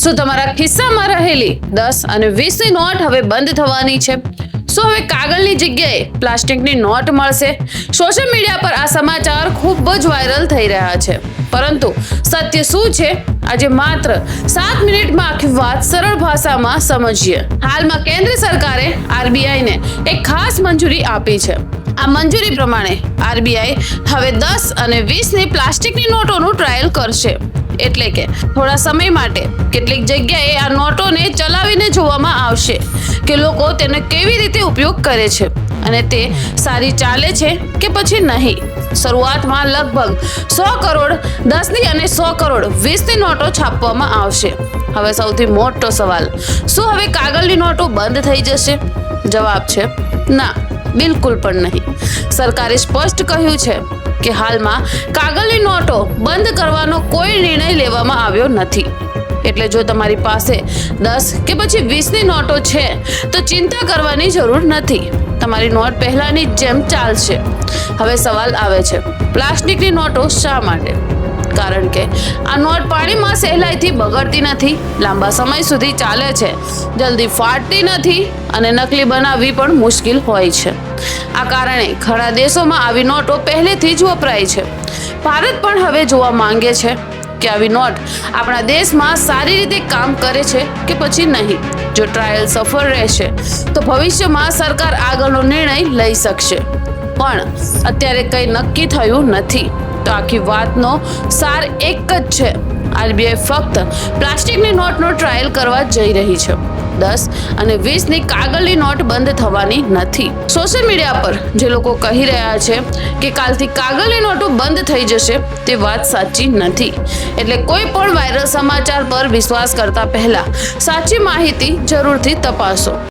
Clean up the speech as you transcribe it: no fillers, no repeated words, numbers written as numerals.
શું તમારા ખિસ્સામાં રહેલી 10 અને 20ની નોટ હવે બંધ થવાની છે? શું હવે કાગળની જગ્યાએ પ્લાસ્ટિકની નોટ મળશે? સોશિયલ મીડિયા પર આ સમાચાર ખૂબ જ વાયરલ થઈ રહ્યા છે, પરંતુ સત્ય શું છે? આજે માત્ર 7 મિનિટમાં આખી વાત સરળ ભાષામાં સમજીએ. હાલમાં કેન્દ્ર સરકારે આરબીઆઈને એક ખાસ મંજૂરી આપી છે. આ મંજૂરી પ્રમાણે આરબીઆઈ હવે 10 અને 20ની પ્લાસ્ટિકની નોટોનું ટ્રાયલ કરશે. એટલે કે થોડા સમય માટે કેટલીક જગ્યાએ આ નોટોને ચલાવીને જોવામાં આવશે કે લોકો તેનો કેવી રીતે ઉપયોગ કરે છે અને તે સારી ચાલે છે કે પછી નહીં. શરૂઆતમાં લગભગ 100 કરોડ 10ની અને 100 કરોડ 20ની નોટો છાપવામાં આવશે. હવે સૌથી મોટો સવાલ, શું હવે કાગળની નોટો બંધ થઈ જશે? જવાબ છે ના, બિલકુલ પણ નહીં. સરકારે સ્પષ્ટ કહ્યું છે કે હાલમાં કાગળની નોટો બંધ કરવાનો કોઈ નિર્ણય લેવામાં આવ્યો નથી. એટલે જો તમારી પાસે 10 કે પછી 20ની નોટો છે તો ચિંતા કરવાની જરૂર નથી. તમારી નોટ પહેલાની જેમ ચાલશે. હવે સવાલ આવે છે, પ્લાસ્ટિકની નોટો શા માટે? કારણ કે આ નોટ પાણીમાં સહેલાઈથી બગડતી નથી, લાંબા સમય સુધી ચાલે છે, જલ્દી ફાટતી નથી અને નકલી બનાવવી પણ મુશ્કેલ હોય છે. આ કારણે ઘણા દેશોમાં આવી નોટો પહેલેથી જ વપરાય છે. ભારત પણ હવે જોવા માંગે છે કે આવી નોટ આપણા દેશમાં સારી રીતે કામ કરે છે કે પછી નહીં. જો ટ્રાયલ સફળ રહેશે તો ભવિષ્યમાં સરકાર આગળનો નિર્ણય લઈ શકશે. પણ અત્યારે કંઈ નક્કી થયું નથી. તો આખી વાતનો સાર એક જ છે, આરબીઆઈ ફક્ત પ્લાસ્ટિકની નોટનો ટ્રાયલ કરવા જઈ રહી છે. 10 અને 20ની કાગળની નોટ બંધ થવાની નથી. સોશિયલ મીડિયા પર જે લોકો કહી રહ્યા છે કે કાલથી કાગળની નોટો બંધ થઈ જશે, તે વાત સાચી નથી. એટલે કોઈ પણ વાયરલ સમાચાર પર વિશ્વાસ કરતા પહેલા સાચી માહિતી જરૂરથી તપાસો.